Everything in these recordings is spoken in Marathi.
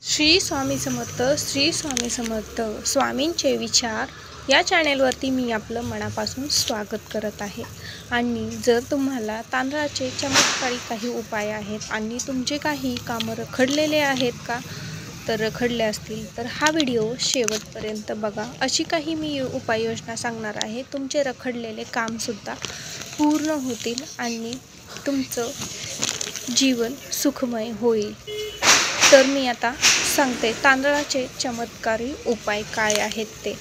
श्री स्वामी समर्थ. श्री स्वामी समर्थ. स्वामींचे विचार या चॅनेलवरती मी आपलं मनापासून स्वागत करत आहे. आणि जर तुम्हाला तांदळाचे चमत्कारी काही उपाय आहेत आणि तुमचे काही कामं रखडलेले आहेत का, तर रखडले असतील तर हा व्हिडिओ शेवटपर्यंत बघा. अशी काही मी उपाययोजना सांगणार आहे, तुमचे रखडलेले कामसुद्धा पूर्ण होतील आणि तुमचं जीवन सुखमय होईल. तर मी आता सांगते तांदळाचे चमत्कारी उपाय काय आहेत ते.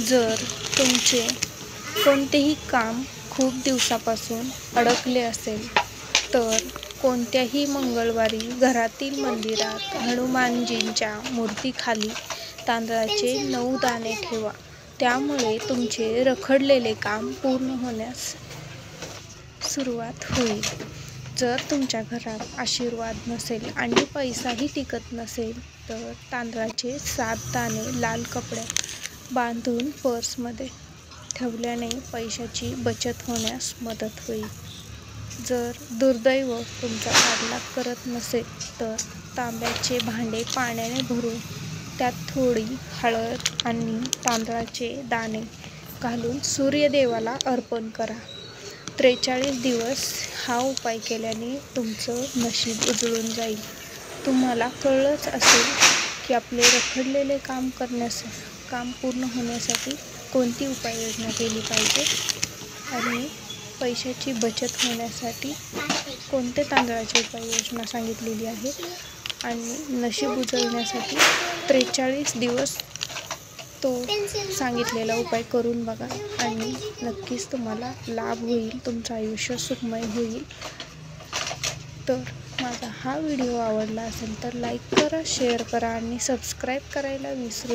जर तुमचे कोणतेही काम खूप दिवसापासून अडकले असेल तर कोणत्याही मंगळवारी घरातील मंदिरात हनुमानजींच्या मूर्तीखाली तांदळाचे 9 दाणे ठेवा. त्यामुळे तुमचे रखडलेले काम पूर्ण होण्यास सुरुवात होईल. जर तुमच्या घरात आशीर्वाद नसेल आणि पैसाही टिकत नसेल तर तांदळाचे 7 दाणे लाल कपड्यात बांधून पर्समध्ये ठेवल्याने पैशाची बचत होण्यास मदत होईल. जर दुर्दैव तुमचा पाठलाग करत नसेल तर तांब्याचे भांडे पाण्याने भरून त्यात थोडी हळद आणि तांदळाचे दाणे घालून सूर्यदेवाला अर्पण करा. 43 दिवस हा उपाय केल्याने तुमचं नशीब उजळून जाईल. तुम्हाला कळलंच असेल की आपले रखडलेले काम पूर्ण होण्यासाठी कोणती उपाययोजना केली पाहिजे आणि पैशाची बचत होण्यासाठी कोणते तांदळाची उपाययोजना सांगितलेली आहे. आणि नशीब उजळण्यासाठी 43 दिवस तो सांगितलेला उपाय करून बघा आणि नक्कीच तुम्हाला लाभ होईल, तुमचं आयुष्य सुखमय होईल. तर माझा हा व्हिडिओ आवडला असेल तर लाईक करा, शेअर करा आणि सबस्क्राईब करायला विसरू